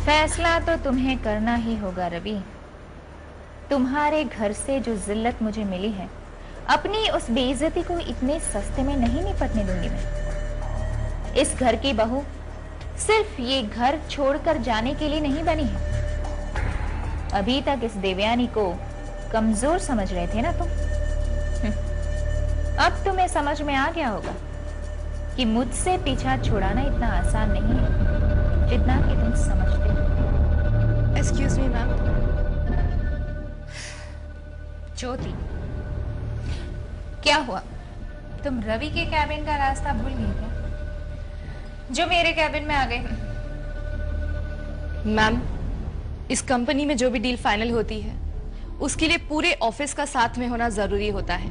फैसला तो तुम्हें करना ही होगा रवि। तुम्हारे घर से जो जिल्लत मुझे मिली है, अपनी उस बेइज्जती को इतने सस्ते में नहीं निपटने दूंगी मैं। इस घर की बहू सिर्फ ये घर छोड़कर जाने के लिए नहीं बनी है। अभी तक इस देवयानी को कमजोर समझ रहे थे ना तुम। अब तुम्हें समझ में आ गया होगा कि मुझसे पीछा छुड़ाना इतना आसान नहीं है जितना कि तुम समझते हो। Excuse me ma'am. ज्योति, क्या हुआ? तुम रवि के कैबिन का रास्ता भूल गई क्या, जो मेरे कैबिन में आ गई? मैम, इस कंपनी में जो भी डील फाइनल होती है उसके लिए पूरे ऑफिस का साथ में होना जरूरी होता है,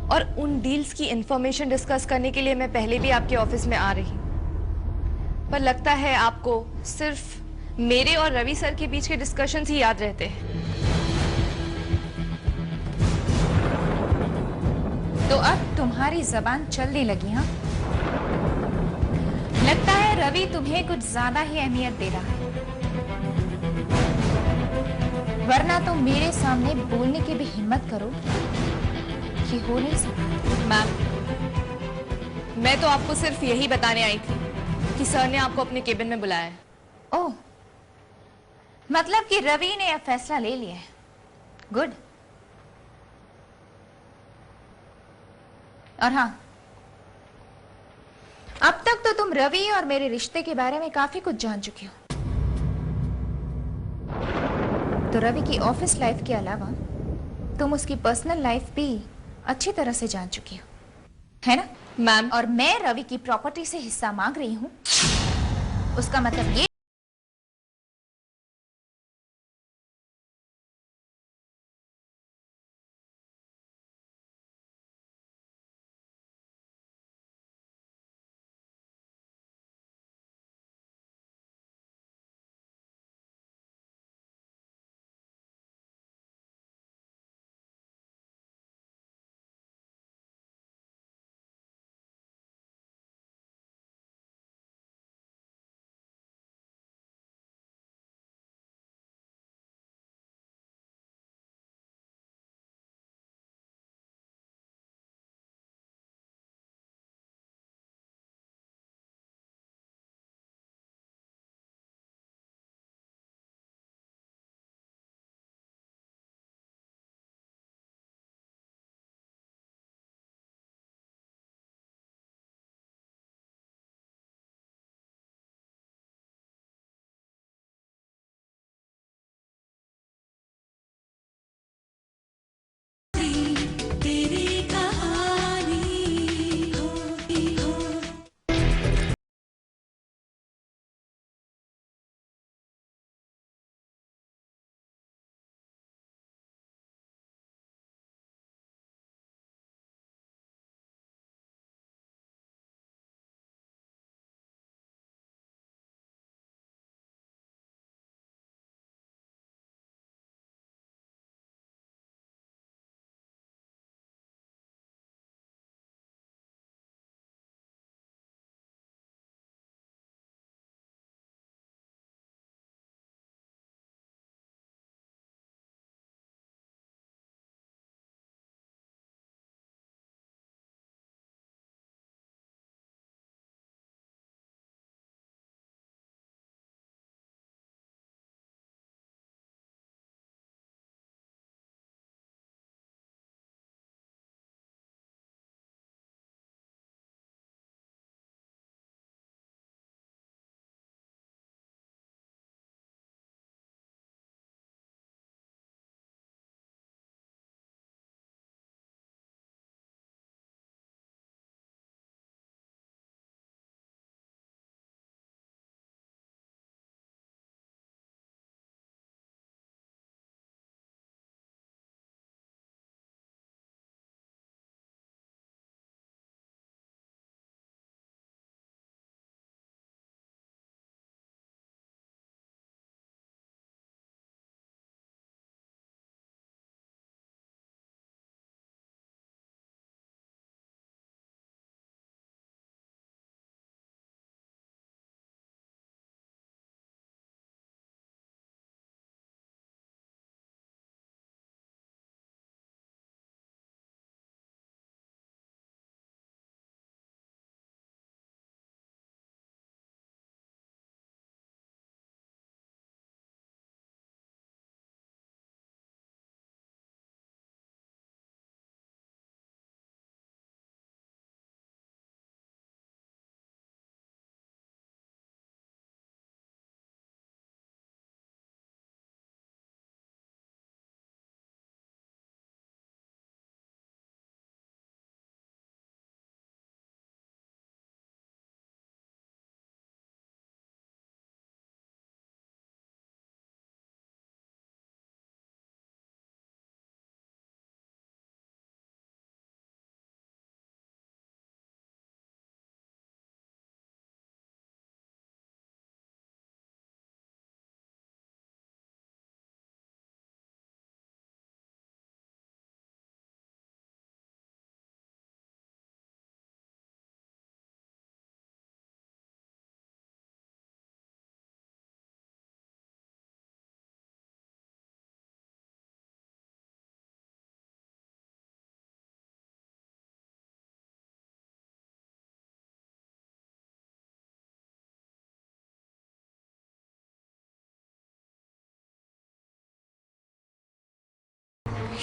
और उन डील्स की इंफॉर्मेशन डिस्कस करने के लिए मैं पहले भी आपके ऑफिस में आ रही हूँ। पर लगता है आपको सिर्फ मेरे और रवि सर के बीच के डिस्कशंस ही याद रहते हैं। तो अब तुम्हारी जबान चलने लगी? हाँ, लगता है रवि तुम्हें कुछ ज्यादा ही अहमियत दे रहा है, वरना तो मेरे सामने बोलने की भी हिम्मत करो कि हो नहीं सकता। मैम, मैं तो आपको सिर्फ यही बताने आई थी कि सर ने आपको अपने केबिन में बुलाया है। ओह, मतलब कि रवि ने अब फैसला ले लिया है। गुड। और हाँ, अब तक तो तुम रवि और मेरे रिश्ते के बारे में काफी कुछ जान चुकी हो। तो रवि की ऑफिस लाइफ के अलावा तुम उसकी पर्सनल लाइफ भी अच्छी तरह से जान चुकी हो, है ना? मैम, और मैं रवि की प्रॉपर्टी से हिस्सा मांग रही हूं, उसका मतलब ये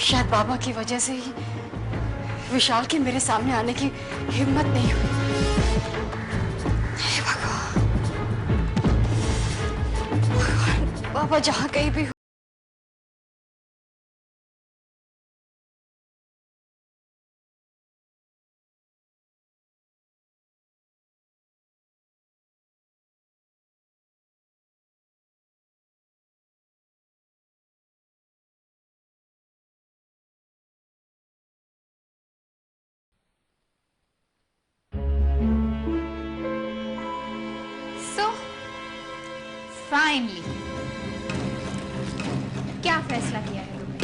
शायद बाबा की वजह से ही विशाल की मेरे सामने आने की हिम्मत नहीं हुई। हे भगवान, बाबा जहां कहीं भी फाइनली क्या फैसला किया है तुमने?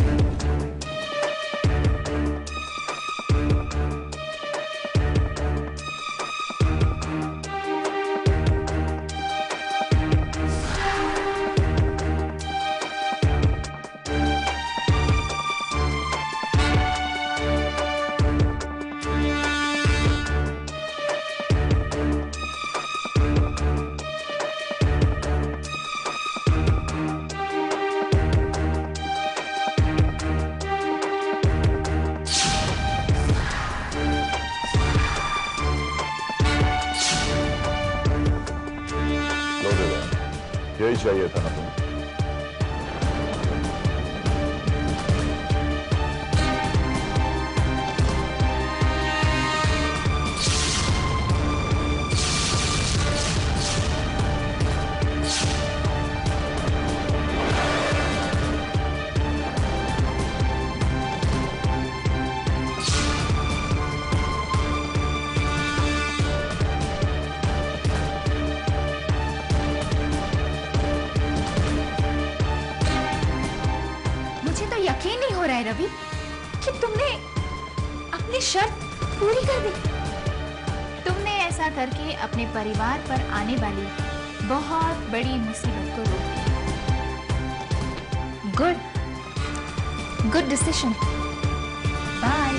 यही चाहिए था ना तुम्हें? यकीन नहीं हो रहा है रवि कि तुमने अपनी शर्त पूरी कर दी। तुमने ऐसा करके अपने परिवार पर आने वाली बहुत बड़ी मुसीबत को रोक दिया। Good decision. बाय।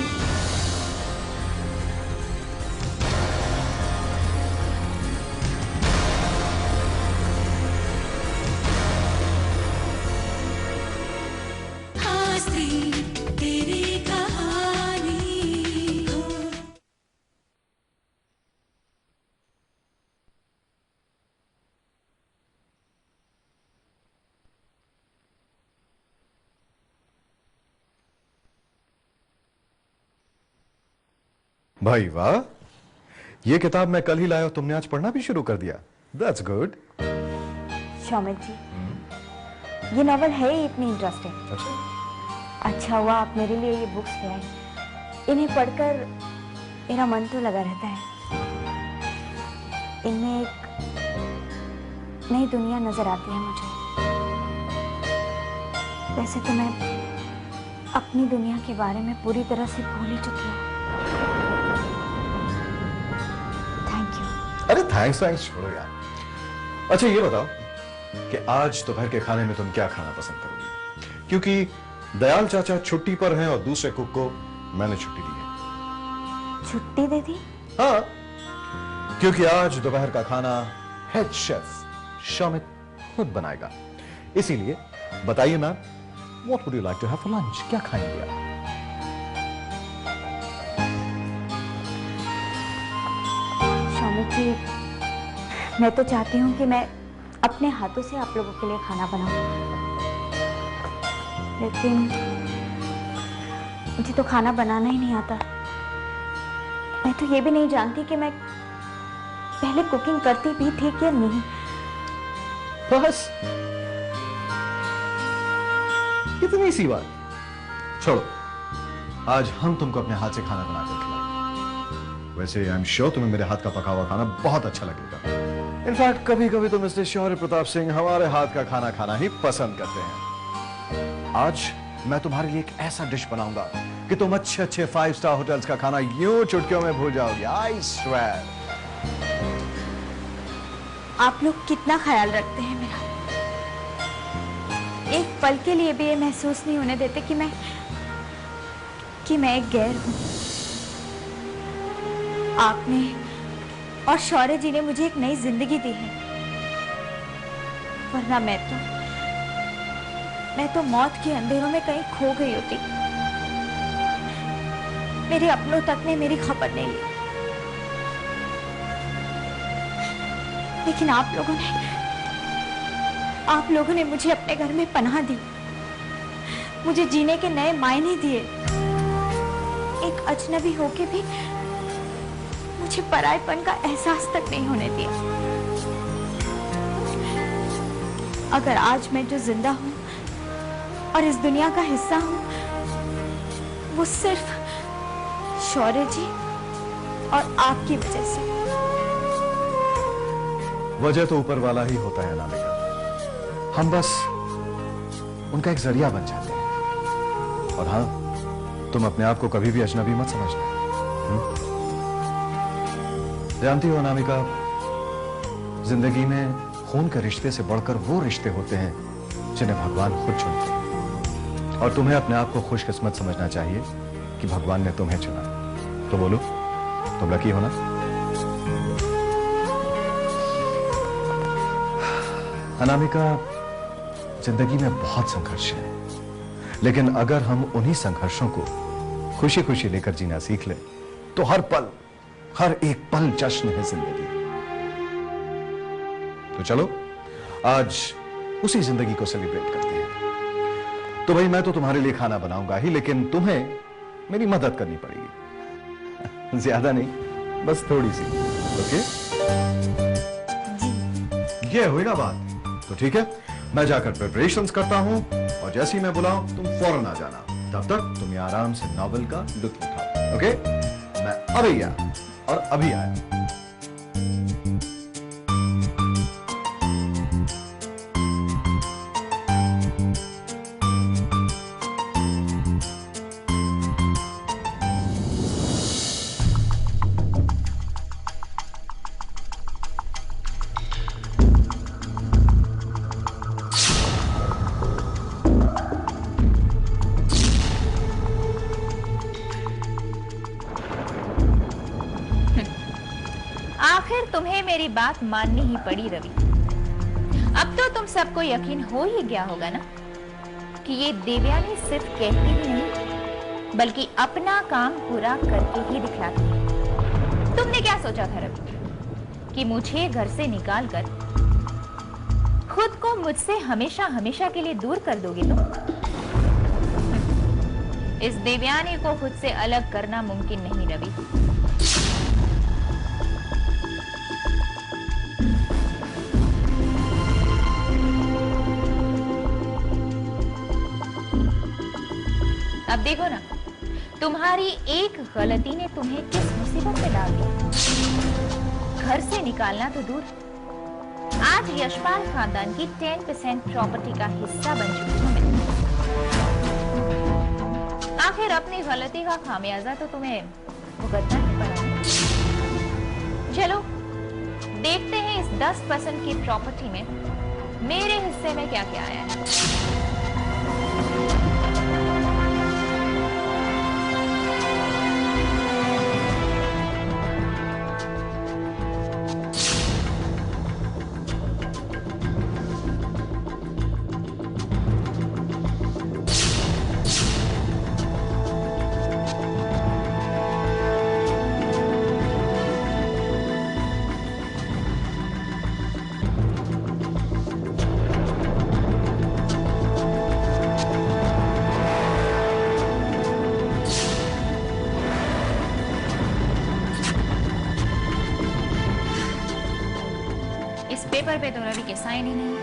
भाई वाह, ये किताब मैं कल ही लाया और तुमने आज पढ़ना भी शुरू कर दिया। That's good। शौमित जी, ये नॉवल है ही इतनी इंटरेस्टिंग। अच्छा हुआ आप मेरे लिए ये बुक्स ले आए। इन्हें पढ़कर मेरा मन तो लगा रहता है। इनमें एक नई दुनिया नजर आती है मुझे। वैसे तो मैं अपनी दुनिया के बारे में पूरी तरह से भूल ही चुकी हूँ। अरे थैंक्स छोड़ो यार। अच्छा ये बताओ कि आज दोपहर के खाने में तुम क्या खाना पसंद करोगी? क्योंकि दयाल चाचा छुट्टी पर हैं और दूसरे कुक को मैंने छुट्टी दी है। छुट्टी दे दी? हाँ, क्योंकि आज दोपहर का खाना हेड शेफ शौमित खुद बनाएगा। इसीलिए बताइए ma'am, what would you like to have for lunch? क्या खाएंगे आप? कि मैं तो चाहती हूँ कि मैं अपने हाथों से आप लोगों के लिए खाना बनाऊं, लेकिन मुझे तो खाना बनाना ही नहीं आता। मैं तो ये भी नहीं जानती कि मैं पहले कुकिंग करती भी थी कि नहीं। बस इतनी सी बात। छोड़ो, आज हम तुमको अपने हाथ से खाना बनाकर खिलाएंगे। वैसे आई एम श्योर तुम्हें मेरे हाथ का पका हुआ खाना बहुत अच्छा लगेगा। इनफैक्ट कभी कभी तो मिस्टर शौर्य प्रताप सिंह हमारे हाथ का खाना खाना ही पसंद करते हैं। आज मैं तुम्हारे लिए एक ऐसा डिश बनाऊंगा कि तुम अच्छे अच्छे 5 स्टार होटल्स का खाना यूं चुटकियों में भूल जाओगे। I swear. आप लोग कितना ख्याल रखते हैं मेरा। एक पल के लिए भी ये महसूस नहीं होने देते कि मैं एक गैर हूं। आपने और शौर्य जी ने मुझे एक नई जिंदगी दी है, वरना मैं तो मौत के अंधेरों में कहीं खो गई होती। मेरे अपनों तक ने मेरी खबर नहीं ली, लेकिन आप लोगों ने मुझे अपने घर में पनाह दी, मुझे जीने के नए मायने दिए। एक अजनबी होके भी मुझे परायपन का एहसास तक नहीं होने दिया। अगर आज मैं जो जिंदा हूं और इस दुनिया का हिस्सा हूं, वो सिर्फ शौर्य जी और आपकी वजह से। वजह तो ऊपर वाला ही होता है अनामिका, हम बस उनका एक जरिया बन जाते हैं। और हाँ, तुम अपने आप को कभी भी अजनबी मत समझना। जानती हो अनामिका, जिंदगी में खून के रिश्ते से बढ़कर वो रिश्ते होते हैं जिन्हें भगवान खुद चुनते हैं, और तुम्हें अपने आप को खुशकिस्मत समझना चाहिए कि भगवान ने तुम्हें चुना। तो बोलो, तुम लकी हो ना? अनामिका, जिंदगी में बहुत संघर्ष है, लेकिन अगर हम उन्हीं संघर्षों को खुशी खुशी लेकर जीना सीख लें तो हर पल, हर एक पल जश्न है जिंदगी। तो चलो आज उसी जिंदगी को सेलिब्रेट करते हैं। तो भाई, मैं तो तुम्हारे लिए खाना बनाऊंगा ही, लेकिन तुम्हें मेरी मदद करनी पड़ेगी। ज्यादा नहीं, बस थोड़ी सी। ओके? ये हुई ना बात? तो ठीक है, मैं जाकर प्रिपरेशंस करता हूं, और जैसे ही मैं बुलाऊं तुम फौरन आ जाना। तब तक तुम आराम से नॉवेल का लुत्फ उठाओ। ओके? मैं अभी गया और अभी आया। आखिर तुम्हें मेरी बात माननी ही पड़ी रवि। अब तो तुम सबको यकीन हो ही गया होगा ना कि ये देवयानी सिर्फ कहती ही नहीं बल्कि अपना काम पूरा करके ही दिखलाती है। तुमने क्या सोचा था रवि कि मुझे घर से निकालकर खुद को मुझसे हमेशा हमेशा के लिए दूर कर दोगे तुम? इस देवयानी को खुद से अलग करना मुमकिन नहीं रवि। अब देखो ना, तुम्हारी एक गलती ने तुम्हें किस मुसीबत में डाल दिया। घर से निकालना तो दूर, आज यशपाल खानदान की 10% प्रॉपर्टी का हिस्सा बन चुकी हूं मैं। आखिर अपनी गलती का खामियाजा तो तुम्हें भुगतना ही पड़ा। चलो देखते हैं इस 10% की प्रॉपर्टी में मेरे हिस्से में क्या क्या आया है। इस पेपर पे तो रवि के साइन ही नहीं।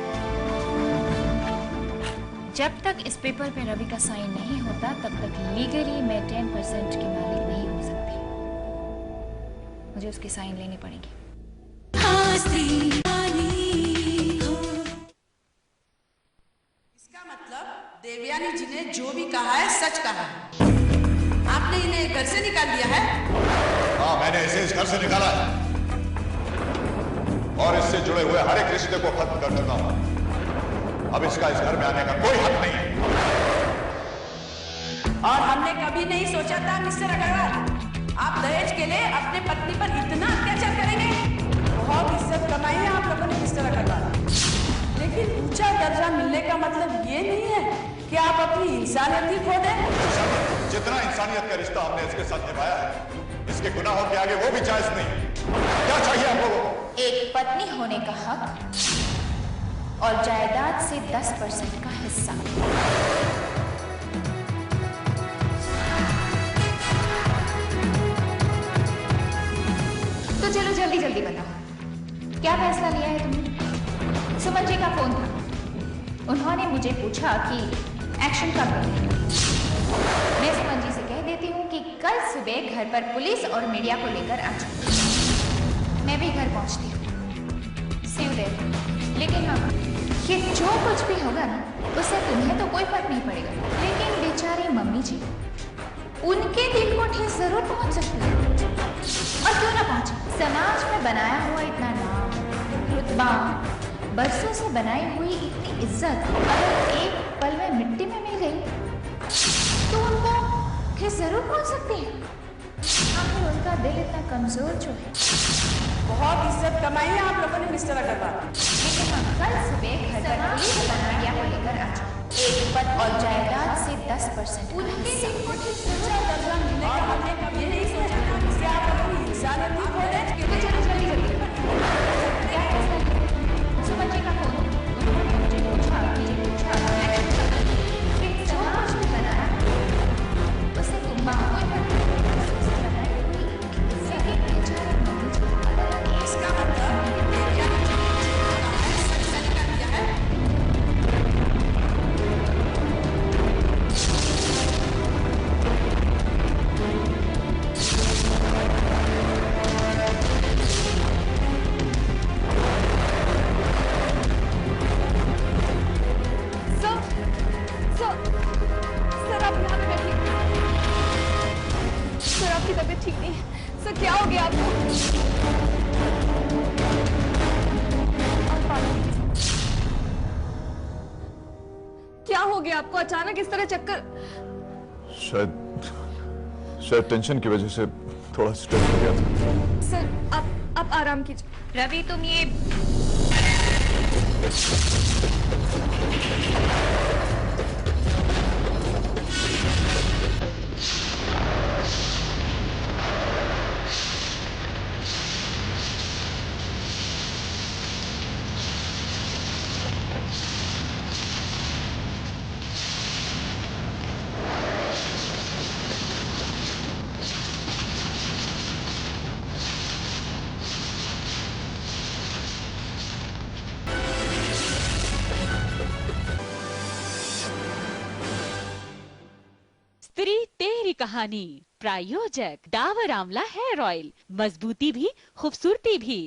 जब तक इस पेपर पे रवि का साइन नहीं होता तब तक लीगली मैं 10% की मालिक नहीं हो सकती। मुझे उसकी साइन लेनी पड़ेगी। इसका मतलब देवयानी जी ने जो भी कहा है सच कहा है। आपने इन्हें घर से निकाल दिया है? हाँ, मैंने इसे इस घर से निकाला है और इससे जुड़े हुए हर एक रिश्ते को खत्म कर चुका हूं। अब इसका इस घर में आने का कोई हक नहीं है। और हमने कभी नहीं सोचा था मिस्टर अग्रवाल, आप दहेज के लिए अपने पत्नी पर इतना अत्याचार करेंगे। बहुत इज्जत कमाई है आप लोगों ने मिस्टर अग्रवाल, लेकिन ऊंचा दर्जा मिलने का मतलब ये नहीं है कि आप अपनी इंसानियत ही खो दें। जितना इंसानियत का रिश्ता हमने इसके साथ निभाया है, इसके गुनाहों के आगे वो भी जायज नहीं। क्या चाहिए आप लोगों को? एक पत्नी होने का हक और जायदाद से 10% का हिस्सा। तो चलो जल्दी जल्दी बताओ, क्या फैसला लिया है तुमने? सुमन जी का फोन था, उन्होंने मुझे पूछा कि एक्शन कब करें। मैं सुमन जी से कह देती हूँ कि कल सुबह घर पर पुलिस और मीडिया को लेकर आ जाओ। मैं भी घर पहुँचती हूँ। See you there। लेकिन हाँ, ये जो कुछ भी होगा ना, उससे तुम्हें तो कोई फर्क नहीं पड़ेगा, लेकिन बेचारी मम्मी जी, उनके दिल को ठेस जरूर पहुँच सकती है। और क्यों ना पहुँचे? समाज में बनाया हुआ इतना नाम, रुतबा, बरसों से बनाई हुई इतनी इज्जत अगर एक पल में मिट्टी में मिल गई तो उनको ठेस जरूर पहुंच सकती है। आखिर उनका दिल इतना कमजोर जो है। बहुत इज्जत कमाई है आप लोगों ने मिस्टर अग्रवाल। लेकिन हम कल सुबह घर पर पुलिस मीडिया को लेकर आ जाओ। एक पद और जायदाद से 10% उनके दिल को ऊंचा दर्जा मिलने का मतलब कभी नहीं सोचा कि आप अपनी इंसानियत ही खो दें। तो चलो जल्दी जल्दी क्या फैसला किया? सुमन जी का फोन, उन्होंने मुझे पूछा कि एक्शन कब करें। फिर जो कुछ भी बनाया उससे कोई फर्क नहीं पड़ता। उससे बनाई हुई लेकिन बेचारी मम्मी जी, इसका मतलब सच सच कर दिया है। सर आप यहाँ पे बैठिए। सर आपकी तबीयत ठीक नहीं है। सर क्या हो गया आपको? क्या हो गया आपको? अचानक इस तरह चक्कर? शायद टेंशन की वजह से थोड़ा स्ट्रेस हो गया था। सर आप आराम कीजिए। रवि तुम ये स्त्री तेरी कहानी, प्रायोजक डाबर आंवला हेयर ऑयल, मजबूती भी खूबसूरती भी।